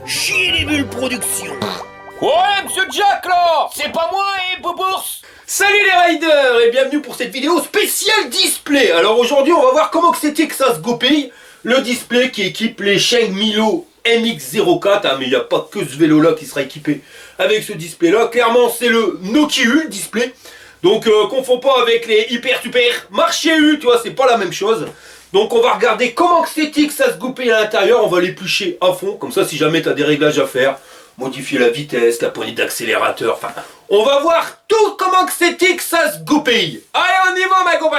Chier les bulles production. Ouais, monsieur Jack, là. C'est pas moi, Bobours. Salut les riders et bienvenue pour cette vidéo spéciale display. Alors aujourd'hui on va voir comment c'était que ça se goupille. Le display qui équipe les Sheng Milo MX-04, mais il n'y a pas que ce vélo là qui sera équipé avec ce display là. Clairement c'est le Nokia U le display. Donc confond pas avec les Hyper Super Marché U, tu vois, c'est pas la même chose. Donc on va regarder comment c'était que ça se goupille à l'intérieur. On va l'éplucher à fond, comme ça si jamais tu as des réglages à faire, modifier la vitesse, la poignée d'accélérateur, enfin, on va voir tout comment que c'était que ça se goupille. Allez, on y va, ma copain.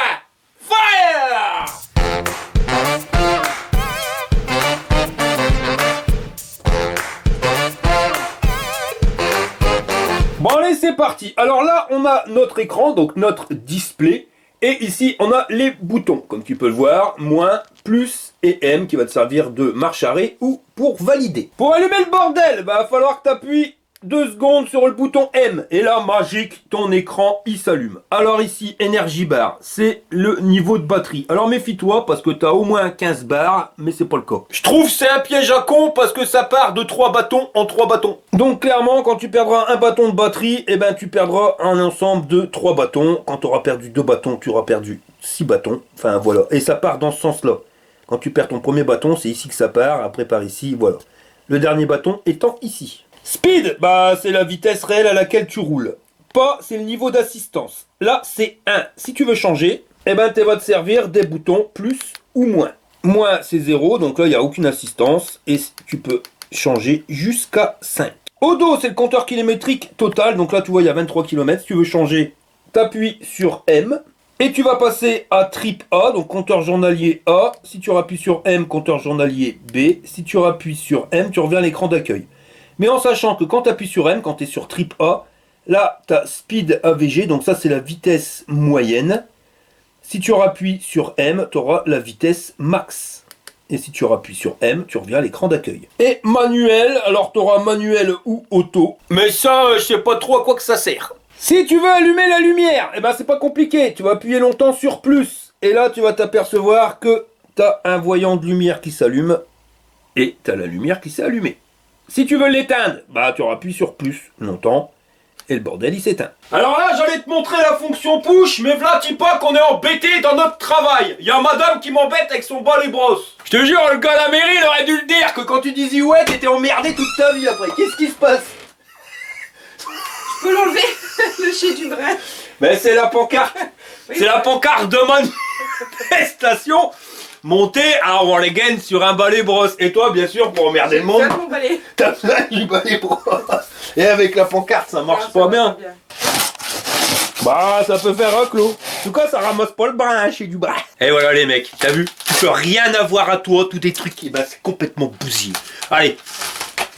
Fire! Bon, allez, c'est parti. Alors là, on a notre écran, donc notre display. Et ici, on a les boutons, comme tu peux le voir, moins, plus et M, qui va te servir de marche arrêt ou pour valider. Pour allumer le bordel, va falloir que tu appuies 2 secondes sur le bouton M. Et là, magique, ton écran, il s'allume. Alors ici, Energy Bar, c'est le niveau de batterie. Alors méfie-toi, parce que tu as au moins 15 barres, mais c'est pas le cas. Je trouve c'est un piège à con, parce que ça part de 3 bâtons en 3 bâtons. Donc clairement, quand tu perdras un bâton de batterie, eh ben, tu perdras un ensemble de 3 bâtons. Quand tu auras perdu 2 bâtons, tu auras perdu 6 bâtons. Enfin voilà, et ça part dans ce sens-là. Quand tu perds ton premier bâton, c'est ici que ça part, après par ici, voilà. Le dernier bâton étant ici. Speed, bah c'est la vitesse réelle à laquelle tu roules. Pas, c'est le niveau d'assistance. Là, c'est 1. Si tu veux changer, eh ben, tu vas te servir des boutons plus ou moins. Moins, c'est 0, donc là, il n'y a aucune assistance. Et tu peux changer jusqu'à 5. Au dos, c'est le compteur kilométrique total. Donc là, tu vois, il y a 23 km. Si tu veux changer, tu appuies sur M. Et tu vas passer à trip A, donc compteur journalier A. Si tu appuies sur M, compteur journalier B. Si tu appuies sur M, tu reviens à l'écran d'accueil. Mais en sachant que quand tu appuies sur M, quand tu es sur trip A, là, tu as Speed AVG, donc ça c'est la vitesse moyenne. Si tu appuies sur M, tu auras la vitesse max. Et si tu appuies sur M, tu reviens à l'écran d'accueil. Et manuel, alors tu auras manuel ou auto. Mais ça, je sais pas trop à quoi que ça sert. Si tu veux allumer la lumière, eh ben c'est pas compliqué. Tu vas appuyer longtemps sur plus. Et là, tu vas t'apercevoir que tu as un voyant de lumière qui s'allume. Et tu as la lumière qui s'est allumée. Si tu veux l'éteindre, bah tu appuies sur plus longtemps et le bordel il s'éteint. Alors là j'allais te montrer la fonction push, mais v'là dis pas qu'on est embêté dans notre travail. Il y a madame qui m'embête avec son balai brosse. Je te jure, le gars de la mairie il aurait dû le dire que quand tu disais ouais t'étais emmerdé toute ta vie après. Qu'est-ce qui se passe? Je peux l'enlever, le chien du brin. Mais c'est la pancarte. Oui, c'est la pancarte de manifestation. Monter à Warlegen sur un balai brosse. Et toi, bien sûr, pour emmerder le monde, t'as besoin du balai brosse. Et avec la pancarte, ça marche pas bien. Bah, ça peut faire un clos. En tout cas, ça ramasse pas le brin chez du brin. Et voilà, les mecs, t'as vu? Tu peux rien avoir à toi, tous des trucs, et bah, c'est complètement bousillé. Allez,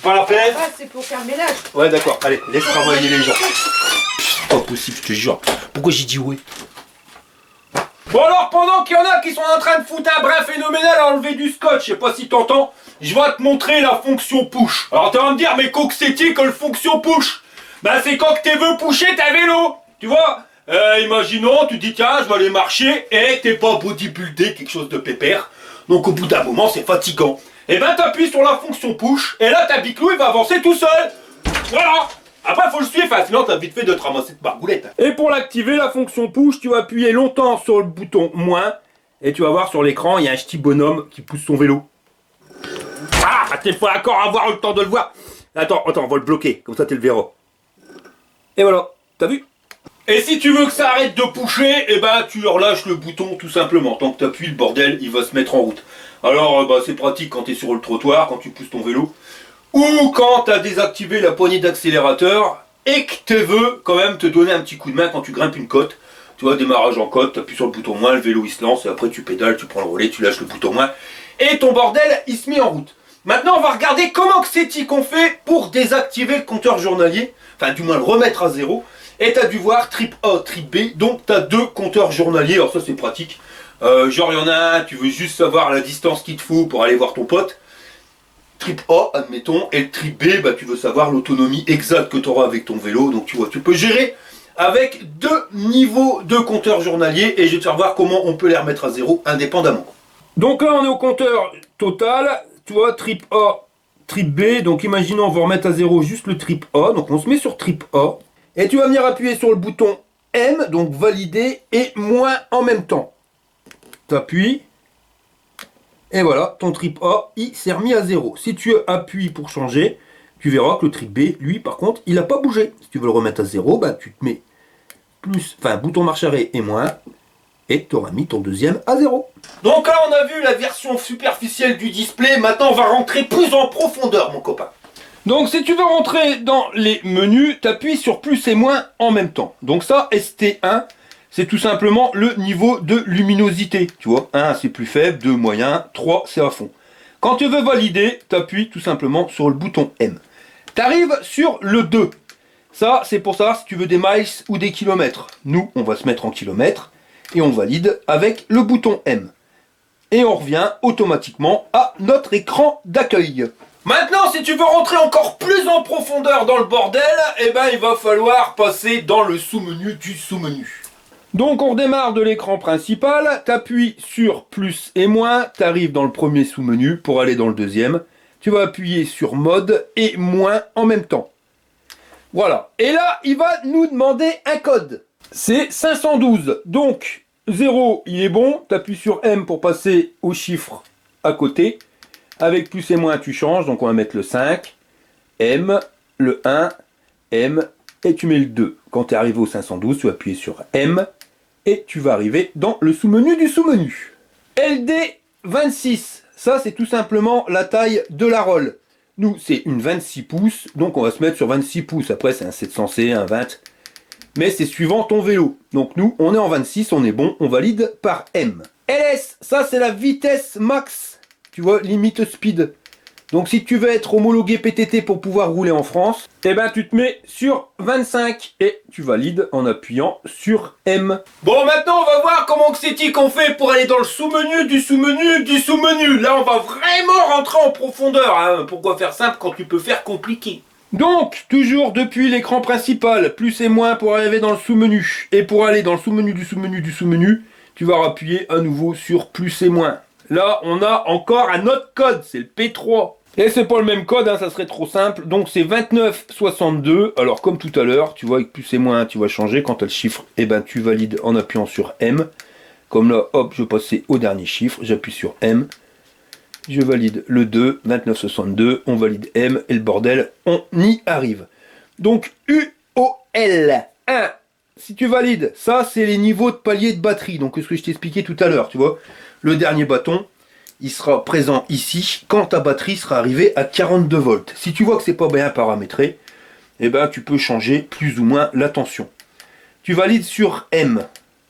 pas la peine. Ah, c'est pour faire le ménage. Ouais, d'accord, allez, laisse travailler les gens. C'est pas possible, je te jure. Pourquoi j'ai dit ouais? Bon alors, pendant qu'il y en a qui sont en train de foutre un brin phénoménal à enlever du scotch, je sais pas si t'entends, je vais te montrer la fonction push. Alors tu vas me dire, mais qu'est-ce que c'est que le fonction push? Ben c'est quand tu veux pusher ta vélo, tu vois. Imaginons, tu dis tiens, je vais aller marcher, et t'es pas bodybuildé, quelque chose de pépère. Donc au bout d'un moment, c'est fatigant. Et ben t'appuies sur la fonction push, et là ta biclou il va avancer tout seul. Voilà. Après, faut le suivre, sinon t'as vite fait de te ramasser de bargoulette. Et pour l'activer, la fonction push, tu vas appuyer longtemps sur le bouton moins, et tu vas voir sur l'écran, il y a un petit bonhomme qui pousse son vélo. Ah, il faut encore avoir le temps de le voir. Attends, on va le bloquer, comme ça tu le verras. Et voilà, t'as vu? Et si tu veux que ça arrête de pusher, eh ben tu relâches le bouton tout simplement. Tant que t'appuies, le bordel, il va se mettre en route. Alors, c'est pratique quand t'es sur le trottoir, quand tu pousses ton vélo. Ou quand tu as désactivé la poignée d'accélérateur et que tu veux quand même te donner un petit coup de main quand tu grimpes une côte. Tu vois, démarrage en côte, tu appuies sur le bouton moins, le vélo il se lance et après tu pédales, tu prends le relais, tu lâches le bouton moins et ton bordel il se met en route. Maintenant on va regarder comment que c'est qu'on fait pour désactiver le compteur journalier, enfin du moins le remettre à zéro. Et tu as dû voir trip A, trip B, donc tu as 2 compteurs journaliers, alors ça c'est pratique. Genre il y en a un, tu veux juste savoir la distance qu'il te faut pour aller voir ton pote. Trip A, admettons, et le trip B, bah, tu veux savoir l'autonomie exacte que tu auras avec ton vélo. Donc tu vois, tu peux gérer avec 2 niveaux de compteur journalier et je vais te faire voir comment on peut les remettre à zéro indépendamment. Donc là, on est au compteur total. Tu vois, trip A, trip B. Donc imaginons on va remettre à 0 juste le trip A. Donc on se met sur trip A. Et tu vas venir appuyer sur le bouton M, donc valider, et moins en même temps. Tu appuies. Et voilà, ton trip A, il s'est remis à 0. Si tu appuies pour changer, tu verras que le trip B, lui, par contre, il n'a pas bougé. Si tu veux le remettre à 0, bah, tu te mets plus, enfin, bouton marche arrêt et moins, et tu auras mis ton deuxième à 0. Donc là, on a vu la version superficielle du display. Maintenant, on va rentrer plus en profondeur, mon copain. Donc, si tu veux rentrer dans les menus, tu appuies sur plus et moins en même temps. Donc ça, ST1, c'est tout simplement le niveau de luminosité. Tu vois, 1, c'est plus faible, 2, moyen, 3, c'est à fond. Quand tu veux valider, tu appuies tout simplement sur le bouton M. Tu arrives sur le 2. Ça, c'est pour savoir si tu veux des miles ou des kilomètres. Nous, on va se mettre en kilomètres et on valide avec le bouton M. Et on revient automatiquement à notre écran d'accueil. Maintenant, si tu veux rentrer encore plus en profondeur dans le bordel, eh ben, il va falloir passer dans le sous-menu du sous-menu. Donc, on redémarre de l'écran principal, tu appuies sur plus et moins, tu arrives dans le premier sous-menu pour aller dans le deuxième. Tu vas appuyer sur mode et moins en même temps. Voilà. Et là, il va nous demander un code. C'est 512. Donc, 0, il est bon. Tu appuies sur M pour passer au chiffre à côté. Avec plus et moins, tu changes. Donc, on va mettre le 5, M, le 1, M, et tu mets le 2. Quand tu es arrivé au 512, tu vas appuyer sur M, et tu vas arriver dans le sous-menu du sous-menu. LD26, ça, c'est tout simplement la taille de la rolle. Nous, c'est une 26 pouces, donc on va se mettre sur 26 pouces. Après, c'est un 700C, un 20. Mais c'est suivant ton vélo. Donc nous, on est en 26, on est bon, on valide par M. LS, ça, c'est la vitesse max. Tu vois, limite speed. Donc si tu veux être homologué PTT pour pouvoir rouler en France, eh ben tu te mets sur 25 et tu valides en appuyant sur M. Bon, maintenant on va voir comment c'est qu'on fait pour aller dans le sous-menu du sous-menu du sous-menu. Là on va vraiment rentrer en profondeur, hein. Pourquoi faire simple quand tu peux faire compliqué? Donc, toujours depuis l'écran principal, plus et moins pour arriver dans le sous-menu. Et pour aller dans le sous-menu du sous-menu du sous-menu, tu vas appuyer à nouveau sur plus et moins. Là, on a encore un autre code, c'est le P3. Et c'est pas le même code, hein, ça serait trop simple. Donc c'est 2962. Alors comme tout à l'heure, tu vois, avec plus et moins, tu vas changer. Quand tu as le chiffre, eh ben, tu valides en appuyant sur M. Comme là, hop, je passais au dernier chiffre, j'appuie sur M. Je valide le 2, 2962, on valide M, et le bordel, on y arrive. Donc UOL 1. Si tu valides, ça c'est les niveaux de palier de batterie. Donc ce que je t'ai expliqué tout à l'heure, tu vois. Le dernier bâton, il sera présent ici quand ta batterie sera arrivée à 42 volts. Si tu vois que c'est pas bien paramétré, eh ben tu peux changer plus ou moins la tension. Tu valides sur M.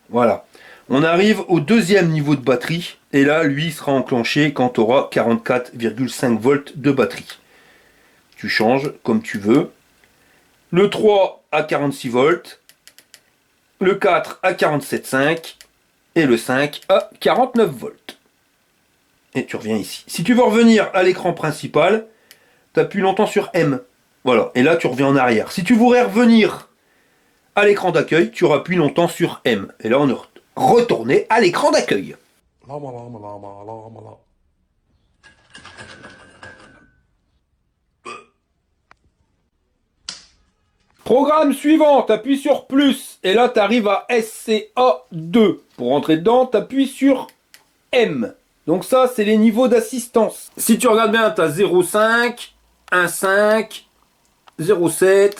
Voilà. On arrive au deuxième niveau de batterie. Et là, lui, il sera enclenché quand tu auras 44,5 volts de batterie. Tu changes comme tu veux. Le 3 à 46 volts. Le 4 à 47,5. Et le 5 à 49 volts. Et tu reviens ici. Si tu veux revenir à l'écran principal, tu appuies longtemps sur M. Voilà. Et là, tu reviens en arrière. Si tu voudrais revenir à l'écran d'accueil, tu appuies longtemps sur M. Et là, on est retourné à l'écran d'accueil. Programme suivant, tu appuies sur plus. Et là, tu arrives à SCA2. Pour rentrer dedans, tu appuies sur M. Donc ça, c'est les niveaux d'assistance. Si tu regardes bien, tu as 0,5, 1,5, 0,7,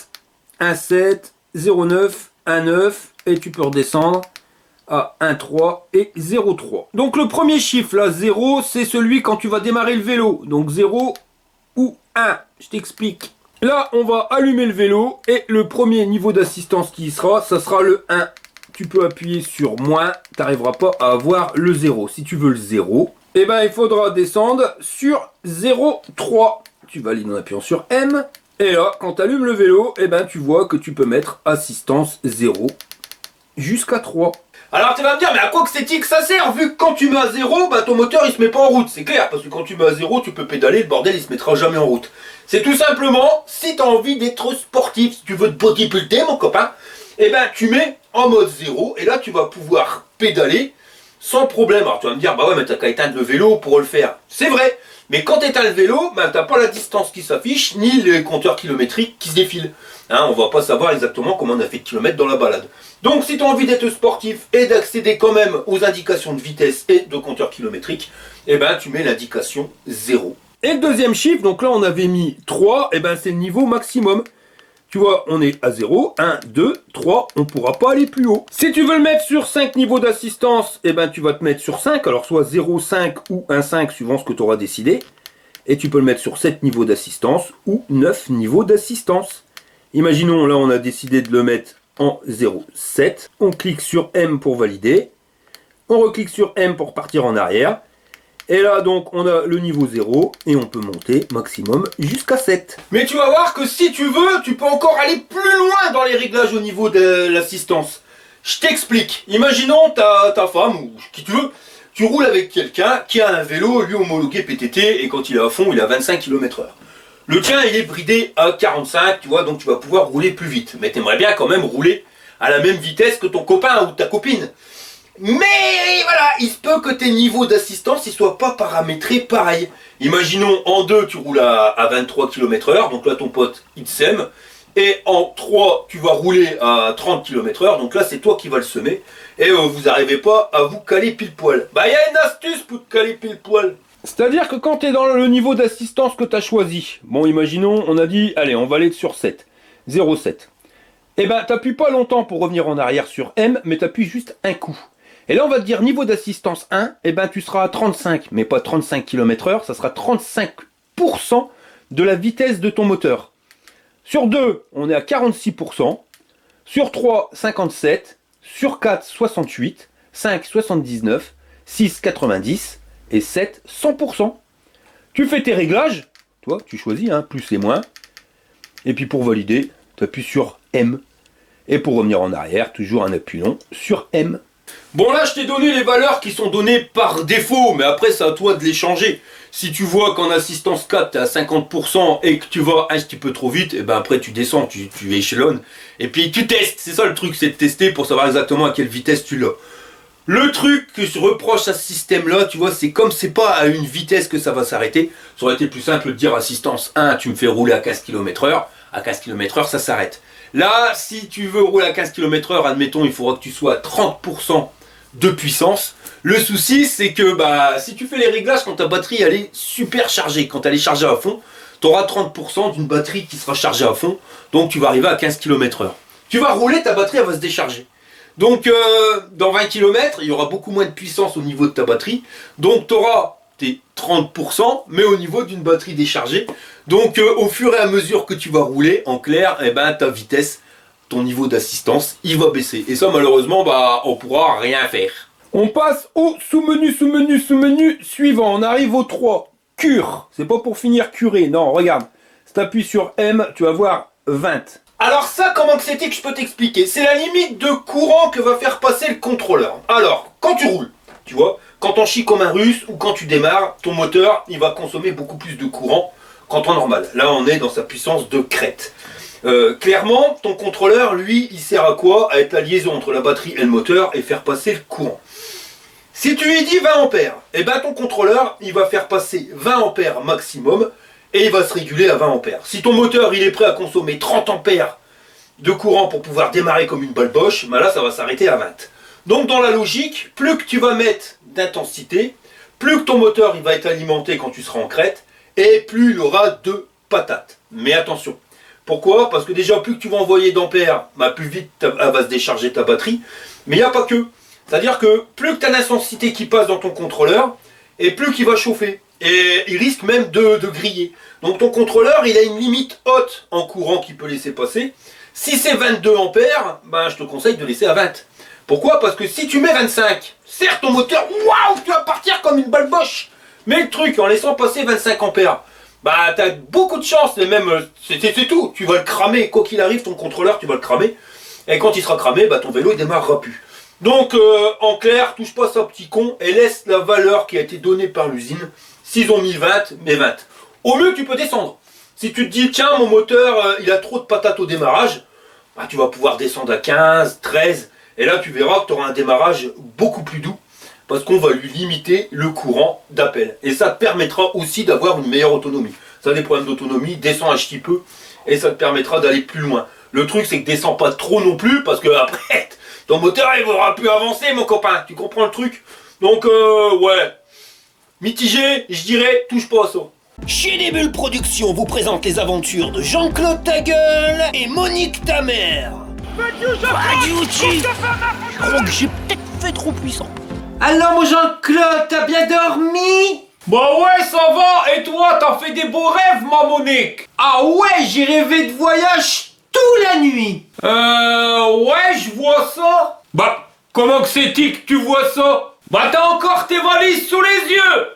1,7, 0,9, 1,9. Et tu peux redescendre à 1,3 et 0,3. Donc le premier chiffre, là, 0, c'est celui quand tu vas démarrer le vélo. Donc 0 ou 1. Je t'explique. Là, on va allumer le vélo et le premier niveau d'assistance qui y sera, ça sera le 1. Tu peux appuyer sur moins, tu n'arriveras pas à avoir le 0. Si tu veux le 0, eh ben, il faudra descendre sur 0,3. Tu valides en appuyant sur M. Et là, quand tu allumes le vélo, eh ben, tu vois que tu peux mettre assistance 0 jusqu'à 3. Alors tu vas me dire, mais à quoi que c'est-il ça sert? Vu que quand tu mets à 0, bah, ton moteur il se met pas en route. C'est clair, parce que quand tu mets à 0, tu peux pédaler, le bordel il se mettra jamais en route. C'est tout simplement, si tu as envie d'être sportif, si tu veux te bodybuilder mon copain, eh ben tu mets en mode 0, et là tu vas pouvoir pédaler sans problème. Alors tu vas me dire, bah ouais, mais t'as qu'à éteindre le vélo pour le faire. C'est vrai, Mais quand tu éteins le vélo, ben, tu n'as pas la distance qui s'affiche, ni les compteurs kilométriques qui se défilent. Hein, on va pas savoir exactement comment on a fait de kilomètres dans la balade. Donc si tu as envie d'être sportif et d'accéder quand même aux indications de vitesse et de compteur kilométrique, eh ben, tu mets l'indication 0. Et le deuxième chiffre, donc là on avait mis 3, eh ben, c'est le niveau maximum. Tu vois, on est à 0, 1, 2, 3, on ne pourra pas aller plus haut. Si tu veux le mettre sur 5 niveaux d'assistance, eh ben, tu vas te mettre sur 5, alors soit 0, 5 ou 1, 5 suivant ce que tu auras décidé. Et tu peux le mettre sur 7 niveaux d'assistance ou 9 niveaux d'assistance. Imaginons, là on a décidé de le mettre en 0,7. On clique sur M pour valider. On reclique sur M pour partir en arrière. Et là donc on a le niveau 0 et on peut monter maximum jusqu'à 7. Mais tu vas voir que si tu veux, tu peux encore aller plus loin dans les réglages au niveau de l'assistance. Je t'explique. Imaginons ta femme ou qui tu veux, tu roules avec quelqu'un qui a un vélo lui homologué PTT et quand il est à fond il est à 25 km/h. Le tien il est bridé à 45, tu vois, donc tu vas pouvoir rouler plus vite. Mais tu aimerais bien quand même rouler à la même vitesse que ton copain ou ta copine. Mais voilà, il se peut que tes niveaux d'assistance ne soient pas paramétrés pareil. Imaginons en 2 tu roules à 23 km/h, donc là ton pote il te sème. Et en 3 tu vas rouler à 30 km/h, donc là c'est toi qui vas le semer. Et vous n'arrivez pas à vous caler pile poil. Bah il y a une astuce pour te caler pile poil. C'est-à-dire que quand tu es dans le niveau d'assistance que tu as choisi, bon imaginons on a dit allez on va aller sur 7, 0,7. Et ben t'appuies pas longtemps pour revenir en arrière sur M, mais t'appuies juste un coup. Et là on va te dire niveau d'assistance 1, et ben tu seras à 35, mais pas 35 km/h, ça sera 35% de la vitesse de ton moteur. Sur 2, on est à 46%, sur 3, 57, sur 4, 68, 5, 79, 6, 90 et 7, 100%. Tu fais tes réglages, toi tu choisis, hein, plus et moins, et puis pour valider, tu appuies sur M. Et pour revenir en arrière, toujours un appui long sur M. Bon là je t'ai donné les valeurs qui sont données par défaut, mais après c'est à toi de les changer. Si tu vois qu'en assistance 4 tu es à 50% et que tu vas un petit peu trop vite, et ben après tu descends, tu échelonnes, et puis tu testes, c'est ça le truc, c'est de tester pour savoir exactement à quelle vitesse tu l'as. Le truc que je reproche à ce système là, tu vois, c'est comme c'est pas à une vitesse que ça va s'arrêter, ça aurait été plus simple de dire assistance 1, tu me fais rouler à 15 km/h, à 15 km/h ça s'arrête. Là, si tu veux rouler à 15 km/h, admettons, il faudra que tu sois à 30% de puissance. Le souci, c'est que bah, si tu fais les réglages quand ta batterie elle est super chargée, quand elle est chargée à fond, tu auras 30% d'une batterie qui sera chargée à fond, donc tu vas arriver à 15 km/h. Tu vas rouler, ta batterie elle va se décharger. Donc dans 20 km, il y aura beaucoup moins de puissance au niveau de ta batterie, donc tu auras tes 30%, mais au niveau d'une batterie déchargée. Donc au fur et à mesure que tu vas rouler, en clair, eh ben, ta vitesse, ton niveau d'assistance, il va baisser. Et ça malheureusement, bah, on pourra rien faire. On passe au sous-menu suivant. On arrive au 3. Cure. C'est pas pour finir curé. Non, regarde. Si tu appuies sur M, tu vas voir 20. Alors ça, comment que c'était que je peux t'expliquer? C'est la limite de courant que va faire passer le contrôleur. Alors, quand tu roules, tu vois, quand on chie comme un russe ou quand tu démarres, ton moteur, il va consommer beaucoup plus de courant qu'en temps normal. Là, on est dans sa puissance de crête. Clairement, ton contrôleur, lui, il sert à quoi? À être la liaison entre la batterie et le moteur et faire passer le courant. Si tu lui dis 20 ampères, et ben ton contrôleur, il va faire passer 20 ampères maximum et il va se réguler à 20 ampères. Si ton moteur, il est prêt à consommer 30 ampères de courant pour pouvoir démarrer comme une balle Bosch, ben là, ça va s'arrêter à 20. Donc, dans la logique, plus que tu vas mettre d'intensité, plus que ton moteur, il va être alimenté quand tu seras en crête, et plus il aura de patates. Mais attention. Pourquoi? Parce que déjà, plus que tu vas envoyer d'ampères, bah, plus vite elle va se décharger ta batterie. Mais il n'y a pas que. C'est-à-dire que plus que tu as l'intensité qui passe dans ton contrôleur, et plus qu'il va chauffer. Et il risque même de griller. Donc ton contrôleur, il a une limite haute en courant qu'il peut laisser passer. Si c'est 22 ampères, bah, je te conseille de laisser à 20. Pourquoi? Parce que si tu mets 25, certes ton moteur, waouh, tu vas partir comme une balle Bosch. Mais le truc, en laissant passer 25 ampères, bah t'as beaucoup de chance, et même, c'est tout, tu vas le cramer, quoi qu'il arrive, ton contrôleur, tu vas le cramer, et quand il sera cramé, bah ton vélo il démarrera plus. Donc, en clair, touche pas ça petit con, et laisse la valeur qui a été donnée par l'usine. S'ils ont mis 20, mets 20. Au mieux, tu peux descendre. Si tu te dis, tiens, mon moteur, il a trop de patates au démarrage, bah, tu vas pouvoir descendre à 15, 13, et là tu verras que tu auras un démarrage beaucoup plus doux, parce qu'on va lui limiter le courant d'appel. Et ça te permettra aussi d'avoir une meilleure autonomie. Ça a des problèmes d'autonomie, descends un petit peu, et ça te permettra d'aller plus loin. Le truc, c'est que descends pas trop non plus, parce que après, ton moteur, il aura plus avancer, mon copain. Tu comprends le truc? Donc, ouais. Mitigé, je dirais, touche pas à ça. Chez les Bulles Productions vous présente les aventures de Jean-Claude Tagueul et Monique Tamer. Adiouti, je crois que j'ai peut-être fait trop puissant. Alors mon Jean-Claude, t'as bien dormi? Bah ouais, ça va. Et toi, t'as fait des beaux rêves, ma Monique? Ah ouais, j'ai rêvé de voyage toute la nuit. Ouais, je vois ça. Bah, comment que c'est que tu vois ça? Bah t'as encore tes valises sous les yeux.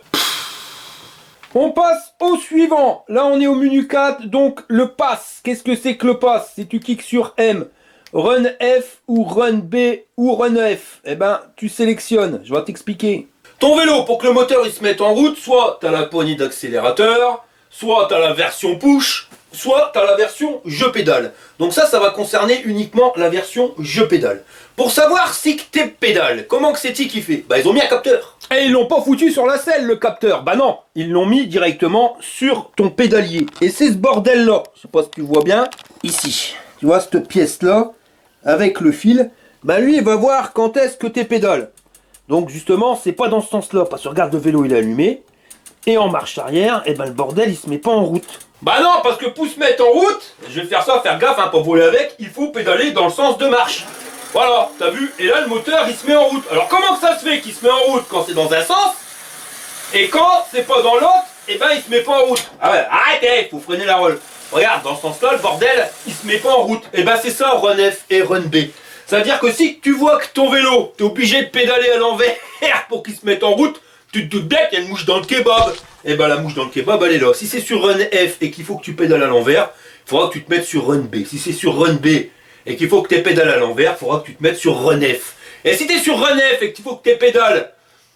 On passe au suivant. Là, on est au menu 4, donc le pass. Qu'est-ce que c'est que le pass? Si tu cliques sur M, Run F ou Run B ou Run F, eh ben, tu sélectionnes. Je vais t'expliquer. Ton vélo, pour que le moteur il se mette en route, soit tu as la poignée d'accélérateur, soit tu as la version push, soit tu as la version je pédale. Donc ça va concerner uniquement la version je pédale. Pour savoir si que t'es pédale, comment que c'est-il qui fait? Bah ils ont mis un capteur. Et ils l'ont pas foutu sur la selle le capteur. Bah non, ils l'ont mis directement sur ton pédalier. Et c'est ce bordel là, je sais pas si tu vois bien, ici. Tu vois cette pièce là, avec le fil, bah lui il va voir quand est-ce que t'es pédale. Donc justement, c'est pas dans ce sens-là, parce que regarde le vélo il est allumé, et en marche arrière, et ben le bordel il se met pas en route. Bah non, parce que pour se mettre en route, je vais faire ça, faire gaffe, hein, pas voler avec, il faut pédaler dans le sens de marche. Voilà, t'as vu, et là le moteur il se met en route. Alors comment que ça se fait qu'il se met en route quand c'est dans un sens, et quand c'est pas dans l'autre, et ben il se met pas en route. Ah ouais, arrêtez, faut freiner la rolle. Regarde, dans ce sens-là, le bordel, il se met pas en route. Et ben c'est ça, Run F et Run B. Ça veut dire que si tu vois que ton vélo, t'es obligé de pédaler à l'envers pour qu'il se mette en route, tu te doutes bien qu'il y a une mouche dans le kebab. Et ben la mouche dans le kebab, elle est là. Si c'est sur Run F et qu'il faut que tu pédales à l'envers, il faudra que tu te mettes sur Run B. Si c'est sur Run B et qu'il faut que tu pédales à l'envers, il faudra que tu te mettes sur Run F. Et si tu es sur Run F et qu'il faut que tu pédales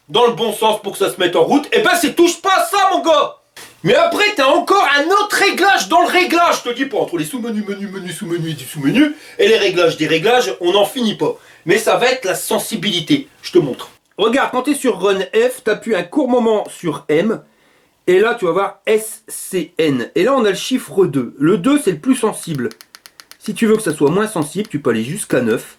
dans le bon sens pour que ça se mette en route, et ben c'est touche pas à ça, mon gars. Mais après, t'as encore un autre réglage dans le réglage. Je te dis pas, entre les sous-menus, menus, sous-menus, du sous-menu, et les réglages des réglages, on n'en finit pas. Mais ça va être la sensibilité. Je te montre. Regarde, quand tu es sur Run F, tu appuies un court moment sur M, et là, tu vas voir SCN. Et là, on a le chiffre 2. Le 2, c'est le plus sensible. Si tu veux que ça soit moins sensible, tu peux aller jusqu'à 9.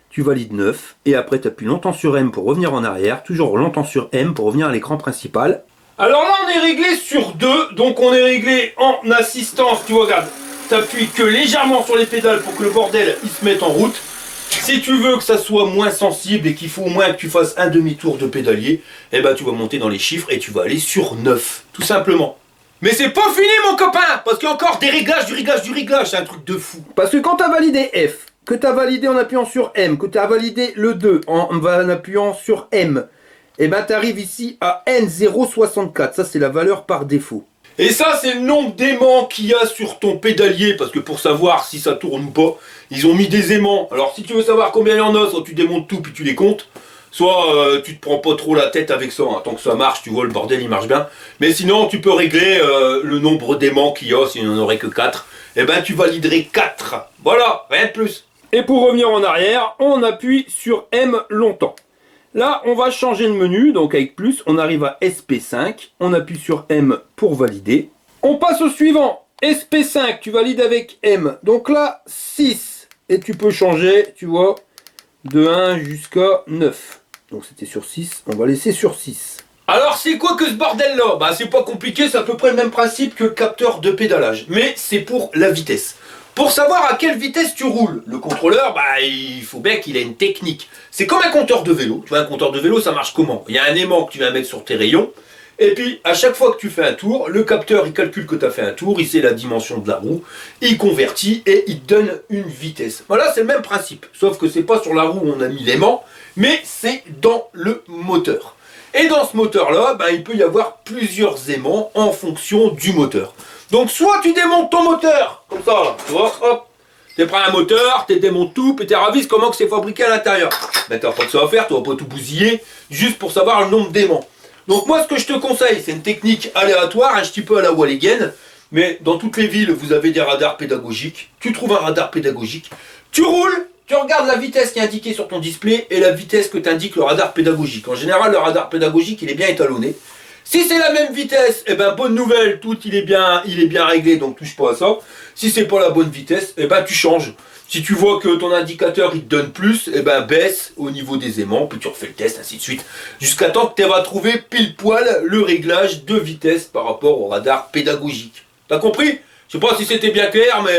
Tu valides 9, et après, tu appuies longtemps sur M pour revenir en arrière, toujours longtemps sur M pour revenir à l'écran principal. Alors là, on est réglé sur 2, donc on est réglé en assistance. Tu vois, regarde, t'appuies que légèrement sur les pédales pour que le bordel il se mette en route. Si tu veux que ça soit moins sensible et qu'il faut au moins que tu fasses un demi-tour de pédalier, eh ben tu vas monter dans les chiffres et tu vas aller sur 9, tout simplement. Mais c'est pas fini, mon copain, parce qu'il y a encore des réglages, du réglage, c'est un truc de fou. Parce que quand tu as validé F, que tu as validé en appuyant sur M, que tu as validé le 2 en appuyant sur M, et ben tu arrives ici à N064, ça c'est la valeur par défaut. Et ça c'est le nombre d'aimants qu'il y a sur ton pédalier, parce que pour savoir si ça tourne ou pas, ils ont mis des aimants. Alors si tu veux savoir combien il y en a, soit tu démontes tout puis tu les comptes, soit tu te prends pas trop la tête avec ça, hein. Tant que ça marche, tu vois le bordel il marche bien. Mais sinon tu peux régler le nombre d'aimants qu'il y a, s'il n'y en aurait que 4, et ben tu validerais 4. Voilà, rien de plus. Et pour revenir en arrière, on appuie sur M longtemps. Là, on va changer de menu, donc avec plus, on arrive à SP5, on appuie sur M pour valider. On passe au suivant, SP5, tu valides avec M. Donc là, 6, et tu peux changer, tu vois, de 1 jusqu'à 9. Donc c'était sur 6, on va laisser sur 6. Alors c'est quoi que ce bordel là? Bah c'est pas compliqué, c'est à peu près le même principe que le capteur de pédalage, mais c'est pour la vitesse. Pour savoir à quelle vitesse tu roules, le contrôleur, bah, il faut bien qu'il ait une technique. C'est comme un compteur de vélo. Tu vois, un compteur de vélo, ça marche comment? Il y a un aimant que tu vas mettre sur tes rayons. Et puis, à chaque fois que tu fais un tour, le capteur, il calcule que tu as fait un tour, il sait la dimension de la roue, il convertit et il te donne une vitesse. Voilà, c'est le même principe. Sauf que c'est pas sur la roue où on a mis l'aimant, mais c'est dans le moteur. Et dans ce moteur-là, bah, il peut y avoir plusieurs aimants en fonction du moteur. Donc soit tu démontes ton moteur, comme ça, là, tu vois, hop, tu prends un moteur, tu démontes tout, puis tu ravises comment que c'est fabriqué à l'intérieur. Ben t'as pas que ça à faire, tu vas pas tout bousiller, juste pour savoir le nombre d'aimants. Donc moi ce que je te conseille, c'est une technique aléatoire, un petit peu à la Walligen, mais dans toutes les villes, vous avez des radars pédagogiques, tu trouves un radar pédagogique, tu roules, tu regardes la vitesse qui est indiquée sur ton display et la vitesse que t'indique le radar pédagogique. En général, le radar pédagogique, il est bien étalonné. Si c'est la même vitesse, eh ben bonne nouvelle, tout il est bien réglé, donc touche pas à ça. Si c'est pas la bonne vitesse, eh ben tu changes. Si tu vois que ton indicateur il te donne plus, eh ben baisse au niveau des aimants, puis tu refais le test, ainsi de suite, jusqu'à temps que tu vas trouver pile poil le réglage de vitesse par rapport au radar pédagogique. T'as compris? Je sais pas si c'était bien clair, mais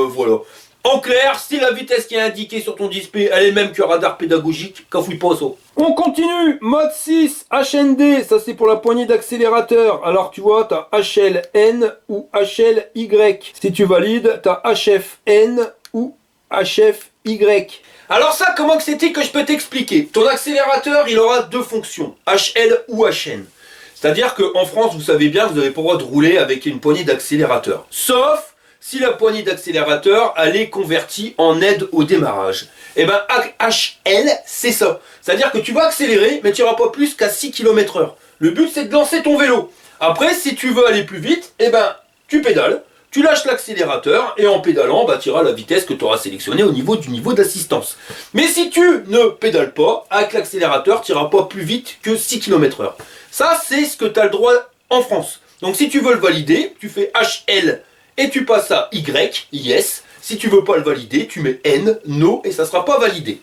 voilà. En clair, si la vitesse qui est indiquée sur ton display, elle est même que le radar pédagogique, cafouille pas ça. On continue, mode 6, HND, ça c'est pour la poignée d'accélérateur. Alors tu vois, t'as HLN ou HLY. Si tu valides, t'as HFN ou HFY. Alors ça, comment que c'était que je peux t'expliquer? Ton accélérateur, il aura deux fonctions, HL ou HN. C'est-à-dire qu'en France, vous savez bien, vous n'avez pas le droit de rouler avec une poignée d'accélérateur. Sauf si la poignée d'accélérateur, elle est convertie en aide au démarrage. Et ben HL, c'est ça. C'est-à-dire que tu vas accélérer, mais tu n'iras pas plus qu'à 6 km/h. Le but, c'est de lancer ton vélo. Après, si tu veux aller plus vite, et ben tu pédales, tu lâches l'accélérateur, et en pédalant, bah, tu iras la vitesse que tu auras sélectionnée au niveau du niveau d'assistance. Mais si tu ne pédales pas, avec l'accélérateur, tu n'iras pas plus vite que 6 km/h. Ça, c'est ce que tu as le droit en France. Donc si tu veux le valider, tu fais HL et tu passes à Y, yes. Si tu veux pas le valider, tu mets N, no, et ça sera pas validé.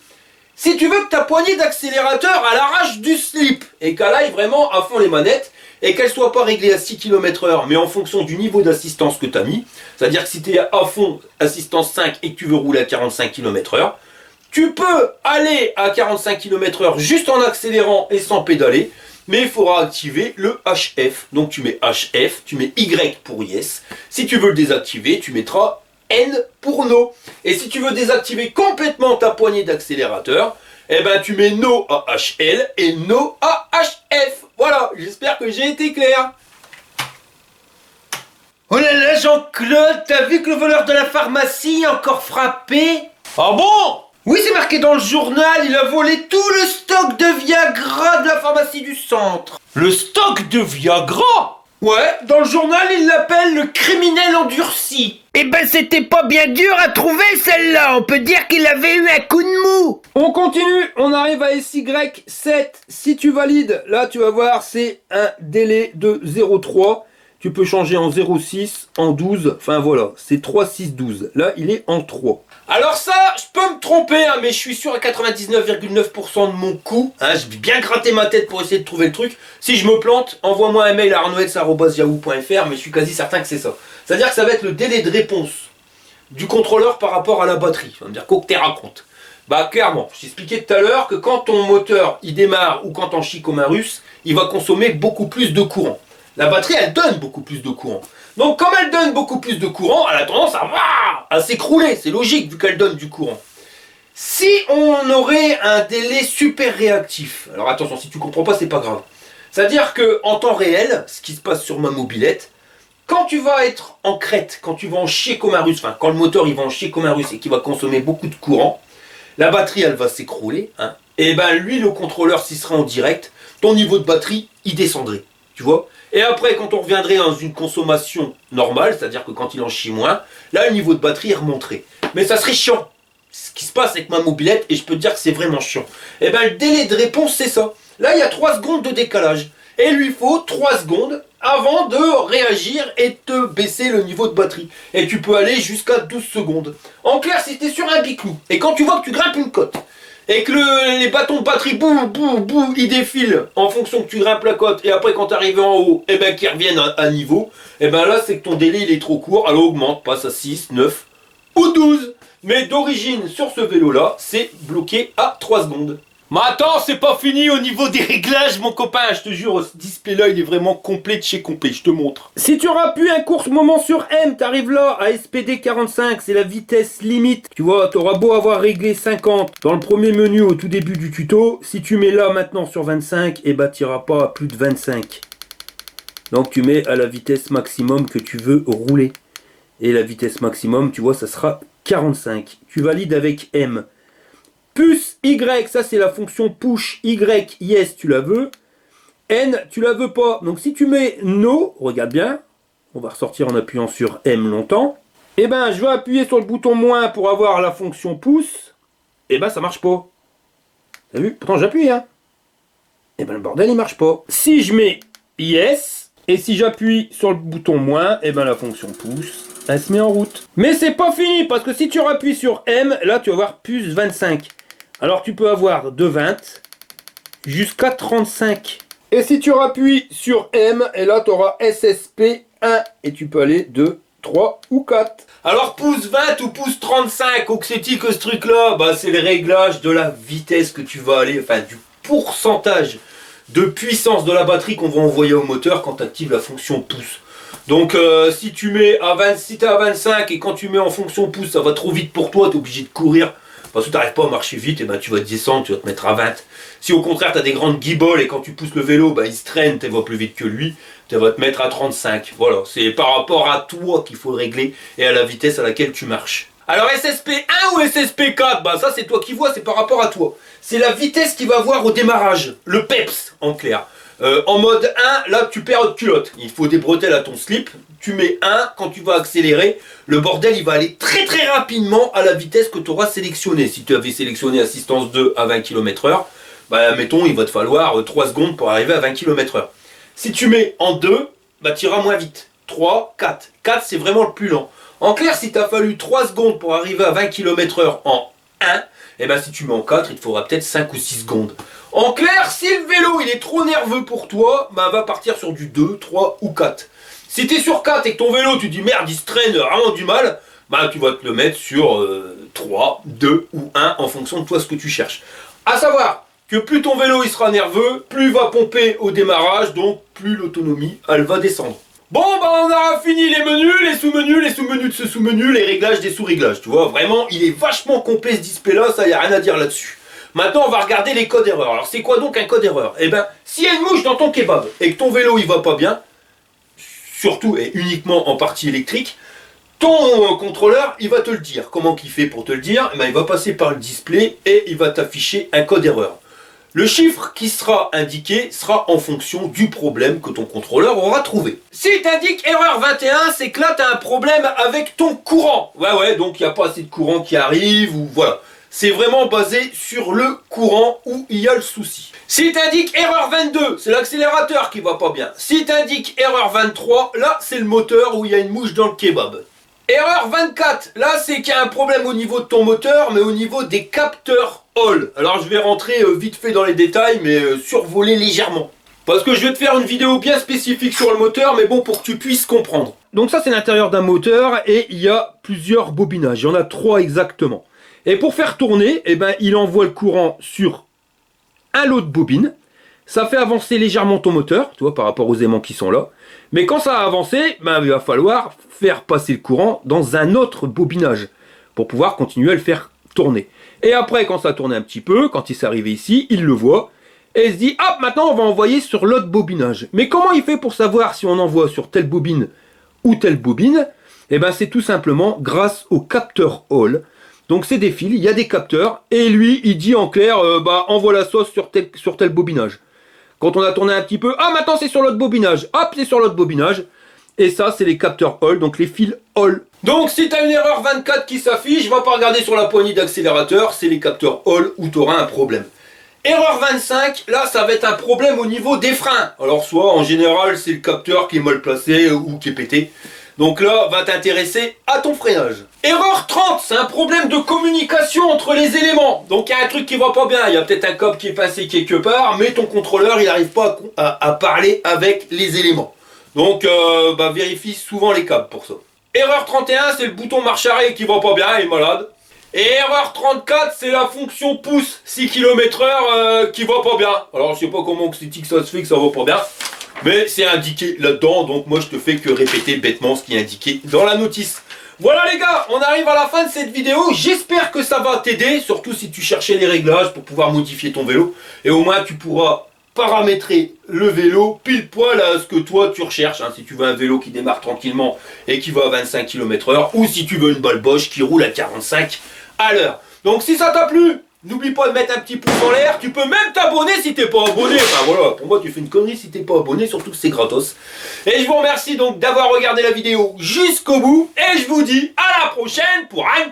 Si tu veux que ta poignée d'accélérateur elle arrache du slip et qu'elle aille vraiment à fond les manettes et qu'elle soit pas réglée à 6 km/h mais en fonction du niveau d'assistance que tu as mis, c'est-à-dire que si tu es à fond assistance 5 et que tu veux rouler à 45 km/h, tu peux aller à 45 km/h juste en accélérant et sans pédaler, mais il faudra activer le HF. Donc tu mets HF, tu mets Y pour yes. Si tu veux le désactiver, tu mettras N pour no. Et si tu veux désactiver complètement ta poignée d'accélérateur, eh ben tu mets no à HL et no à HF. Voilà, j'espère que j'ai été clair. Oh là là, Jean-Claude, t'as vu que le voleur de la pharmacie a encore frappé? Ah bon? Oui, c'est marqué dans le journal, il a volé tout le stock de Viagra de la pharmacie du centre. Le stock de Viagra? Ouais, dans le journal, il l'appelle le criminel endurci. Eh ben, c'était pas bien dur à trouver celle-là, on peut dire qu'il avait eu un coup de mou. On continue, on arrive à SY7. Si tu valides, là tu vas voir, c'est un délai de 0,3. Tu peux changer en 0,6, en 12, enfin voilà, c'est 3,6,12. Là, il est en 3. Alors ça, je peux me tromper, hein, mais je suis sûr à 99,9% de mon coup. Hein, je vais bien gratter ma tête pour essayer de trouver le truc. Si je me plante, envoie-moi un mail à arnoex@yahoo.fr, mais je suis quasi certain que c'est ça. C'est-à-dire que ça va être le délai de réponse du contrôleur par rapport à la batterie. Tu vas me dire, quoi que t'es raconte? Bah clairement, je t'expliquais tout à l'heure que quand ton moteur il démarre ou quand on chie comme un russe, il va consommer beaucoup plus de courant. La batterie, elle donne beaucoup plus de courant. Donc, comme elle donne beaucoup plus de courant, elle a tendance à s'écrouler. C'est logique, vu qu'elle donne du courant. Si on aurait un délai super réactif, alors attention, si tu comprends pas, c'est pas grave. C'est-à-dire qu'en temps réel, ce qui se passe sur ma mobilette, quand tu vas être en crête, quand tu vas en chier comme un russe, enfin, quand le moteur il va en chier comme un russe et qu'il va consommer beaucoup de courant, la batterie, elle va s'écrouler. Hein, et ben, lui, le contrôleur, s'il serait en direct, ton niveau de batterie, il descendrait. Tu vois? Et après, quand on reviendrait dans une consommation normale, c'est-à-dire que quand il en chie moins, là, le niveau de batterie remonterait. Mais ça serait chiant. Ce qui se passe avec ma mobilette, et je peux te dire que c'est vraiment chiant. Et bien, le délai de réponse, c'est ça. Là, il y a 3 secondes de décalage. Et il lui faut 3 secondes avant de réagir et de baisser le niveau de batterie. Et tu peux aller jusqu'à 12 secondes. En clair, si tu es sur un biclou, et quand tu vois que tu grimpes une côte, et que les bâtons de batterie, boum, ils défilent en fonction que tu grimpes la côte, et après quand tu arrives en haut, et ben qu'ils reviennent à niveau, et ben là c'est que ton délai il est trop court, alors augmente, passe à 6, 9 ou 12. Mais d'origine sur ce vélo là, c'est bloqué à 3 secondes. Mais attends, c'est pas fini au niveau des réglages, mon copain. Je te jure, ce display-là, il est vraiment complet de chez complet. Je te montre. Si tu rappuies un court moment sur M, t'arrives là à SPD 45, c'est la vitesse limite. Tu vois, t'auras beau avoir réglé 50 dans le premier menu au tout début du tuto. Si tu mets là maintenant sur 25, et bah t'iras pas à plus de 25. Donc tu mets à la vitesse maximum que tu veux rouler. Et la vitesse maximum, tu vois, ça sera 45. Tu valides avec M. Plus Y, ça c'est la fonction push. Y, yes, tu la veux. N, tu la veux pas. Donc si tu mets no, regarde bien, on va ressortir en appuyant sur M longtemps. Et ben je vais appuyer sur le bouton moins pour avoir la fonction pouce. et ben ça marche pas. T'as vu? Pourtant j'appuie, hein. Et ben le bordel il marche pas. Si je mets yes, et si j'appuie sur le bouton moins, et ben la fonction pouce, elle se met en route. Mais c'est pas fini, parce que si tu appuies sur M, là tu vas avoir plus 25. Alors tu peux avoir de 20 jusqu'à 35. Et si tu appuies sur M, et là tu auras SSP 1, et tu peux aller de 3 ou 4. Alors pouce 20 ou pouce 35, au que c'est-il que ce truc là, bah c'est le réglage de la vitesse que tu vas aller, enfin du pourcentage de puissance de la batterie qu'on va envoyer au moteur quand tu actives la fonction pouce. Donc si tu mets à 20, si t'es à 25 et quand tu mets en fonction pouce ça va trop vite pour toi, tu es obligé de courir parce que tu n'arrives pas à marcher vite, et ben tu vas descendre, tu vas te mettre à 20. Si au contraire tu as des grandes guibolles et quand tu pousses le vélo, bah, il se traîne, tu vas plus vite que lui, tu vas te mettre à 35. Voilà, c'est par rapport à toi qu'il faut le régler et à la vitesse à laquelle tu marches. Alors SSP1 ou SSP4, bah ça c'est toi qui vois, c'est par rapport à toi. C'est la vitesse qu'il va avoir au démarrage, le PEPS en clair. En mode 1, là tu perds de culotte. Il faut des bretelles à ton slip. Tu mets 1, quand tu vas accélérer, le bordel il va aller très très rapidement à la vitesse que tu auras sélectionnée. Si tu avais sélectionné assistance 2 à 20 km/h, bah mettons il va te falloir 3 secondes pour arriver à 20 km/h. Si tu mets en 2, bah tu iras moins vite. 3, 4. 4 c'est vraiment le plus lent. En clair, si tu as fallu 3 secondes pour arriver à 20 km/h en 1, et ben si tu mets en 4, il te faudra peut-être 5 ou 6 secondes. En clair, si le vélo il est trop nerveux pour toi, bah va partir sur du 2, 3 ou 4. Si tu es sur 4 et que ton vélo tu dis merde il se traîne vraiment du mal, bah tu vas te le mettre sur 3, 2 ou 1 en fonction de toi ce que tu cherches. A savoir que plus ton vélo il sera nerveux, plus il va pomper au démarrage, donc plus l'autonomie elle va descendre. Bon bah on aura fini les menus, les sous-menus de ce sous-menu, les réglages des sous-réglages, tu vois, vraiment il est vachement complet ce display là, ça y a rien à dire là-dessus. Maintenant on va regarder les codes erreurs. Alors c'est quoi donc un code erreur? Eh ben s'il y a une mouche dans ton kebab et que ton vélo il va pas bien, surtout et uniquement en partie électrique, ton contrôleur il va te le dire. Comment qu'il fait pour te le dire? Eh ben, il va passer par le display et il va t'afficher un code erreur. Le chiffre qui sera indiqué sera en fonction du problème que ton contrôleur aura trouvé. S'il t'indique erreur 21, c'est que là tu as un problème avec ton courant. Ouais, donc il n'y a pas assez de courant qui arrive, ou voilà. C'est vraiment basé sur le courant où il y a le souci. Si t'indique erreur 22, c'est l'accélérateur qui va pas bien. Si t'indique erreur 23, là c'est le moteur où il y a une mouche dans le kebab. Erreur 24, là c'est qu'il y a un problème au niveau de ton moteur, mais au niveau des capteurs Hall. Alors je vais rentrer vite fait dans les détails, mais survoler légèrement. Parce que je vais te faire une vidéo bien spécifique sur le moteur, mais bon, pour que tu puisses comprendre. Donc ça c'est l'intérieur d'un moteur, et il y a plusieurs bobinages, il y en a 3 exactement. Et pour faire tourner, eh ben, il envoie le courant sur un lot de bobines. Ça fait avancer légèrement ton moteur, tu vois, par rapport aux aimants qui sont là. Mais quand ça a avancé, ben, il va falloir faire passer le courant dans un autre bobinage pour pouvoir continuer à le faire tourner. Et après, quand ça tourne un petit peu, quand il s'est arrivé ici, il le voit et il se dit, hop, maintenant on va envoyer sur l'autre bobinage. Mais comment il fait pour savoir si on envoie sur telle bobine ou telle bobine? Eh ben, c'est tout simplement grâce au capteur Hall. Donc c'est des fils, il y a des capteurs, et lui il dit en clair, bah envoie la sauce sur tel bobinage. Quand on a tourné un petit peu, ah maintenant c'est sur l'autre bobinage, hop c'est sur l'autre bobinage. Et ça c'est les capteurs Hall, donc les fils Hall. Donc si tu as une erreur 24 qui s'affiche, va pas regarder sur la poignée d'accélérateur, c'est les capteurs Hall où tu auras un problème. Erreur 25, là ça va être un problème au niveau des freins. Alors soit en général c'est le capteur qui est mal placé ou qui est pété. Donc là, va t'intéresser à ton freinage. Erreur 30, c'est un problème de communication entre les éléments. Donc il y a un truc qui va pas bien, il y a peut-être un câble qui est passé quelque part, mais ton contrôleur, il n'arrive pas à parler avec les éléments. Donc vérifie souvent les câbles pour ça. Erreur 31, c'est le bouton marche arrêt qui va pas bien, il est malade. Et erreur 34, c'est la fonction pouce 6 km/h qui va pas bien. Alors je sais pas comment ça se fait que ça va pas bien. Mais c'est indiqué là-dedans, donc moi je te fais que répéter bêtement ce qui est indiqué dans la notice. Voilà les gars, on arrive à la fin de cette vidéo, j'espère que ça va t'aider, surtout si tu cherchais les réglages pour pouvoir modifier ton vélo. Et au moins tu pourras paramétrer le vélo pile poil à ce que toi tu recherches. Si tu veux un vélo qui démarre tranquillement et qui va à 25 km/h, ou si tu veux une balle Bosch qui roule à 45 à l'heure. Donc si ça t'a plu, n'oublie pas de mettre un petit pouce en l'air, tu peux même t'abonner si t'es pas abonné. Enfin voilà, pour moi tu fais une connerie si t'es pas abonné, surtout que c'est gratos. Et je vous remercie donc d'avoir regardé la vidéo jusqu'au bout, et je vous dis à la prochaine pour un